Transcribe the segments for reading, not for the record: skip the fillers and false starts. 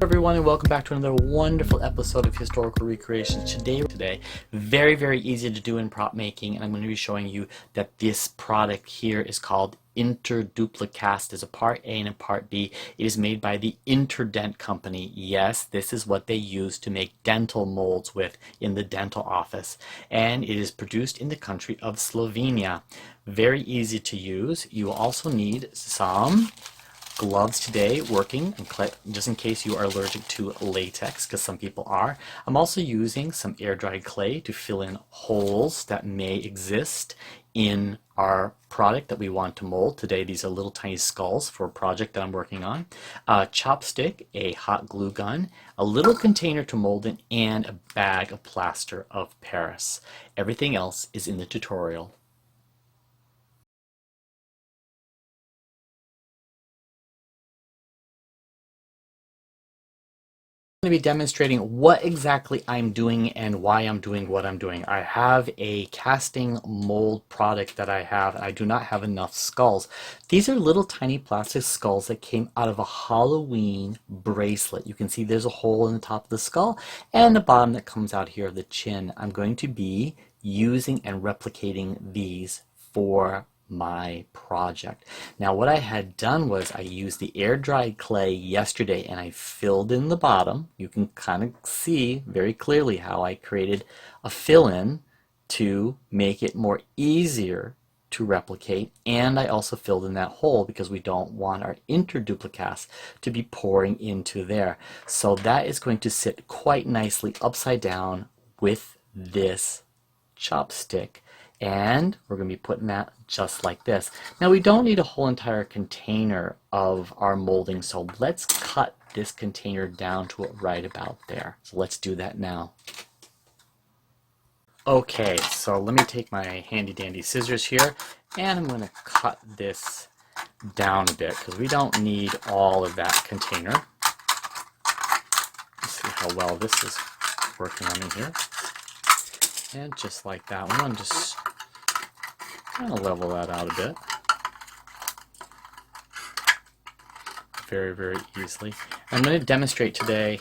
everyone, and welcome back to another wonderful episode of Historical Recreations. Today, very easy to do in prop making, and I'm going to be showing you that this product here is called Interdulplicast. Is a part A and a part B. It is made by the Interdent company. Yes, this is what they use to make dental molds with in the dental office, and it is produced in the country of Slovenia. Very easy to use. You will also need some gloves today working, just in case you are allergic to latex, because some people are. I'm also using some air-dried clay to fill in holes that may exist in our product that we want to mold. Today these are little tiny skulls for a project that I'm working on. A chopstick, a hot glue gun, a little container to mold in, and a bag of plaster of Paris. Everything else is in the tutorial. Going to be demonstrating what exactly I'm doing and why I'm doing what I'm doing. I have a casting mold product that I have, and I do not have enough skulls. These are little tiny plastic skulls that came out of a Halloween bracelet. You can see there's a hole in the top of the skull and the bottom that comes out here of the chin. I'm going to be using and replicating these for my project. Now what I had done was I used the air-dried clay yesterday and I filled in the bottom. You can kind of see very clearly how I created a fill-in to make it more easier to replicate, and I also filled in that hole because we don't want our interduplicast to be pouring into there. So that is going to sit quite nicely upside down with this chopstick, and we're going to be putting that just like this. Now we don't need a whole entire container of our molding, so let's cut this container down to it right about there. So let's do that now. Okay, so let me take my handy dandy scissors here, and I'm going to cut this down a bit because we don't need all of that container. Let's see how well this is working on in here. And just like that one, just kind of level that out a bit. Very easily. I'm going to demonstrate today,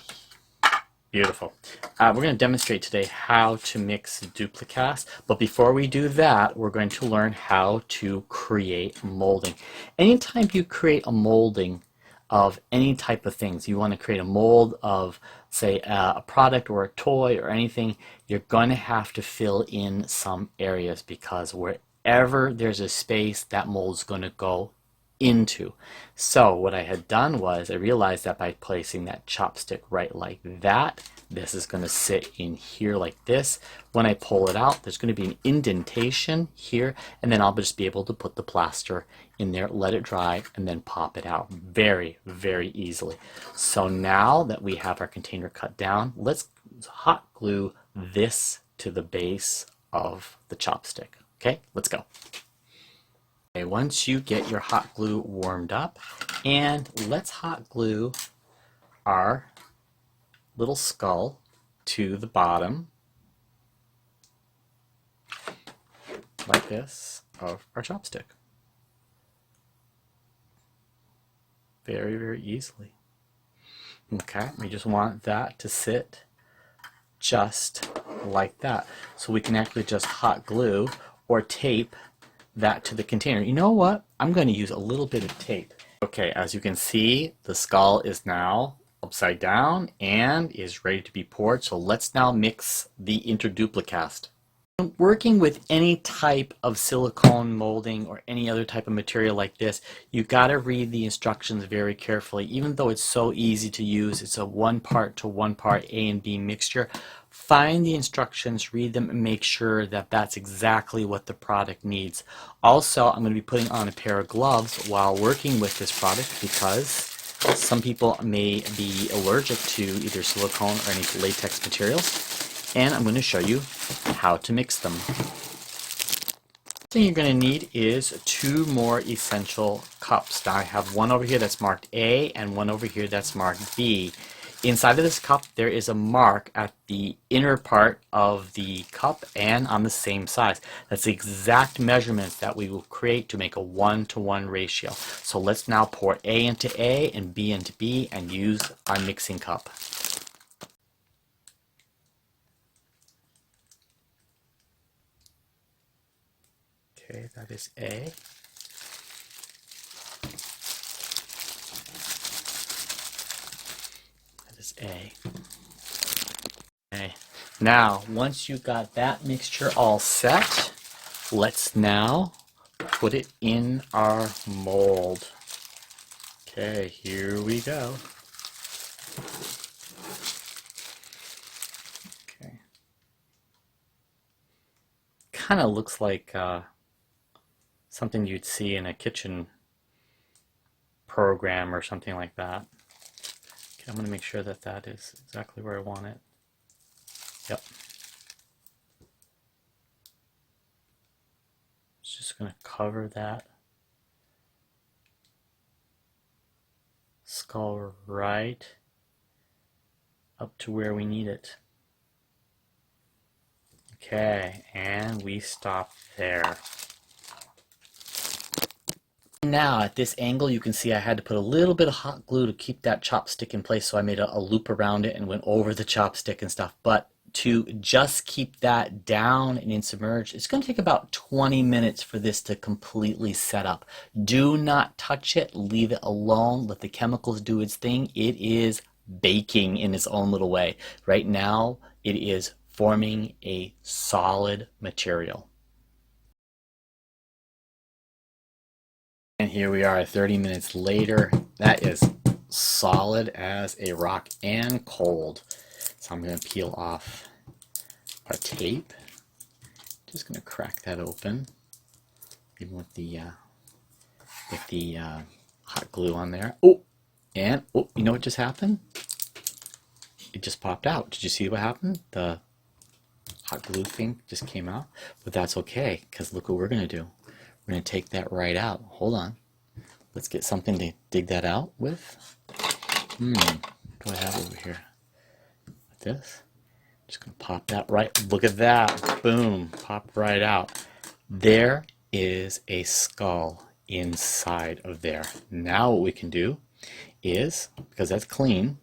beautiful. We're going to demonstrate today how to mix duplicast, but before we do that, we're going to learn how to create molding. Anytime you create a molding of any type of things, you want to create a mold of, say, a product or a toy or anything, you're going to have to fill in some areas, because wherever there's a space, that mold's going to go into. So what I had done was I realized that by placing that chopstick right like that, this is going to sit in here like this. When I pull it out, there's going to be an indentation here, and then I'll just be able to put the plaster in there, let it dry, and then pop it out very easily. So now that we have our container cut down, let's hot glue this to the base of the chopstick. Okay, let's go. Okay, once you get your hot glue warmed up, and let's hot glue our little skull to the bottom like this of our chopstick. Very easily. Okay, we just want that to sit just like that. So we can actually just hot glue or tape that to the container. You know what? I'm going to use a little bit of tape. Okay, as you can see, the skull is now upside down and is ready to be poured. So let's now mix the interduplicast. Working with any type of silicone molding or any other type of material like this, you got to read the instructions very carefully. Even though it's so easy to use, it's a one part to one part A and B mixture. Find the instructions, read them, and make sure that that's exactly what the product needs. Also, I'm going to be putting on a pair of gloves while working with this product, because some people may be allergic to either silicone or any latex materials. And I'm going to show you how to mix them. The thing you're going to need is two more essential cups. Now I have one over here that's marked A and one over here that's marked B. Inside of this cup, there is a mark at the inner part of the cup and on the same size. That's the exact measurements that we will create to make a 1-to-1 ratio. So let's now pour A into A and B into B and use our mixing cup. Okay, that is A. That is A. Okay. Now, once you got that mixture all set, let's now put it in our mold. Okay, here we go. Okay. Kind of looks like something you'd see in a kitchen program or something like that. Okay, I'm going to make sure that that is exactly where I want it. Yep. Just going to cover that skull right up to where we need it. Okay, and we stop there. Now at this angle you can see I had to put a little bit of hot glue to keep that chopstick in place, so I made a loop around it and went over the chopstick and stuff. But to just keep that down and in submerged, it's going to take about 20 minutes for this to completely set up. Do not touch it, leave it alone, let the chemicals do its thing. It is baking in its own little way. Right now it is forming a solid material. And here we are 30 minutes later. That is solid as a rock and cold. So I'm going to peel off our tape. Just going to crack that open, even with the hot glue on there. Oh, and oh, you know what just happened? It just popped out. Did you see what happened? The hot glue thing just came out, but that's okay, because look what we're going to do. We're going to take that right out. Hold on. Let's get something to dig that out with. What do I have over here? Like this. Just going to pop that right. Look at that. Boom. Pop right out. There is a skull inside of there. Now what we can do is, because that's clean,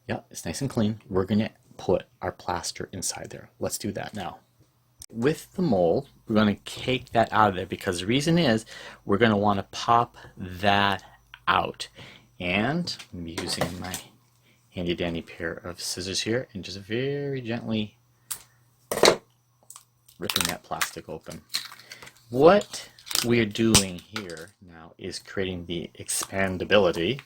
yeah, it's nice and clean, we're going to put our plaster inside there. Let's do that now. With the mold, we're going to take that out of there, because the reason is we're going to want to pop that out. And I'm using my handy dandy pair of scissors here and just very gently ripping that plastic open. What we're doing here now is creating the expandability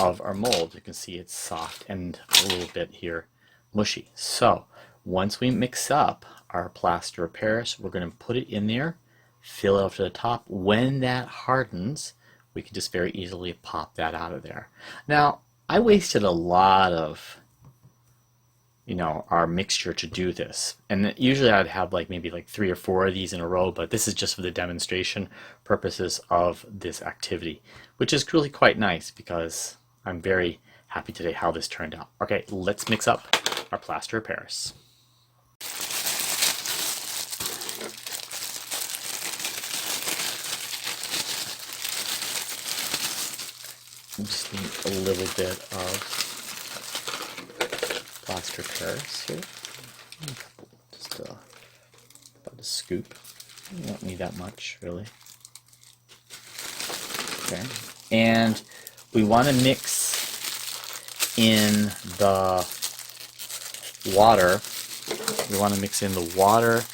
of our mold. You can see it's soft and a little bit here mushy. So once we mix up our plaster of Paris, we're going to put it in there, fill it up to the top. When that hardens, we can just very easily pop that out of there. Now, I wasted a lot of, our mixture to do this. And usually I'd have maybe 3 or 4 of these in a row, but this is just for the demonstration purposes of this activity, which is really quite nice because I'm very happy today how this turned out. Okay, let's mix up our plaster of Paris. Just need a little bit of plaster of Paris here. Just about a scoop. You don't need that much, really. Okay. And we want to mix in the water. We want to mix in the water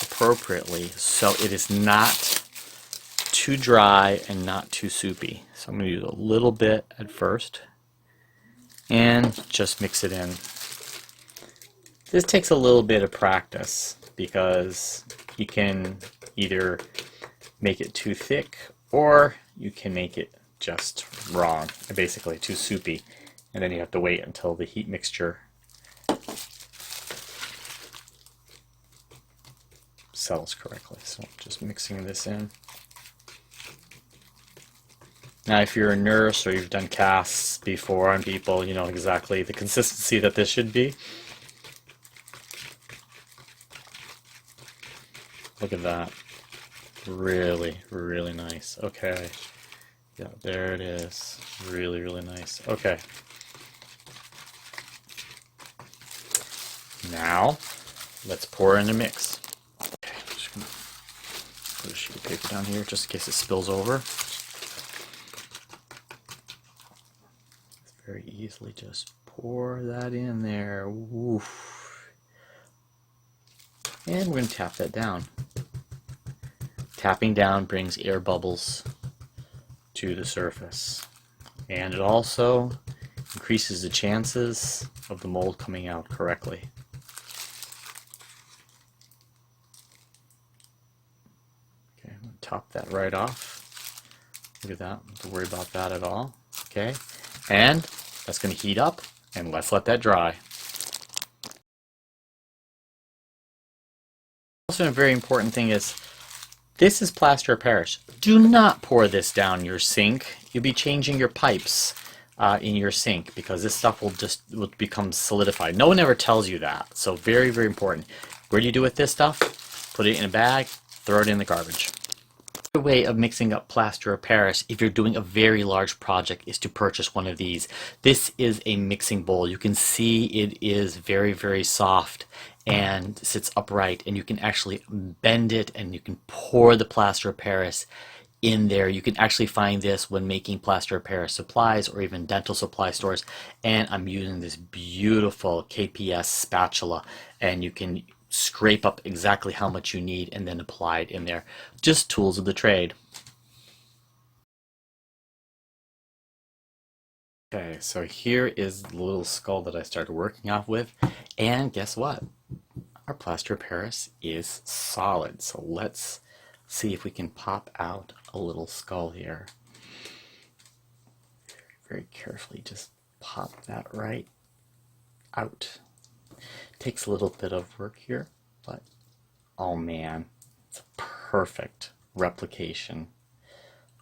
appropriately so it is not too dry and not too soupy. So I'm going to use a little bit at first and just mix it in. This takes a little bit of practice because you can either make it too thick or you can make it just wrong, basically too soupy, and then you have to wait until the heat mixture settles correctly. So just mixing this in. Now, if you're a nurse or you've done casts before on people, you know exactly the consistency that this should be. Look at that. Really, really nice. Okay. Yeah, there it is. Really, really nice. Okay. Now, let's pour in the mix. Okay, I'm just gonna put a sheet of paper down here just in case it spills over. Very easily just pour that in there. Woof. And we're going to tap that down. Tapping down brings air bubbles to the surface. And it also increases the chances of the mold coming out correctly. Okay, I'm going to top that right off. Look at that. Don't have to worry about that at all. Okay, and that's going to heat up, and let's let that dry. Also, a very important thing is, this is plaster of Paris. Do not pour this down your sink. You'll be changing your pipes in your sink because this stuff will become solidified. No one ever tells you that, so very, very important. What do you do with this stuff? Put it in a bag, throw it in the garbage. The way of mixing up plaster of Paris, if you're doing a very large project, is to purchase one of these. This is a mixing bowl. You can see it is very, very soft and sits upright, and you can actually bend it and you can pour the plaster of Paris in there. You can actually find this when making plaster of Paris supplies or even dental supply stores. And I'm using this beautiful KPS spatula, and you can scrape up exactly how much you need and then apply it in there. Just tools of the trade. Okay, so here is the little skull that I started working off with, and guess what? Our plaster of Paris is solid. So let's see if we can pop out a little skull here. Very carefully just pop that right out. Takes a little bit of work here, but oh man, it's a perfect replication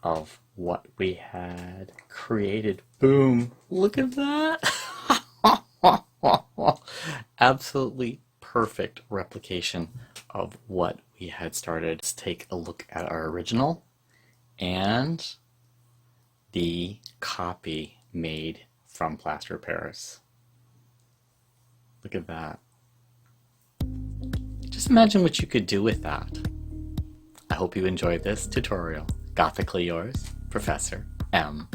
of what we had created. Boom! Look at that! Absolutely perfect replication of what we had started. Let's take a look at our original and the copy made from plaster of Paris. Look at that. Just imagine what you could do with that. I hope you enjoyed this tutorial. Gothically yours, Professor M.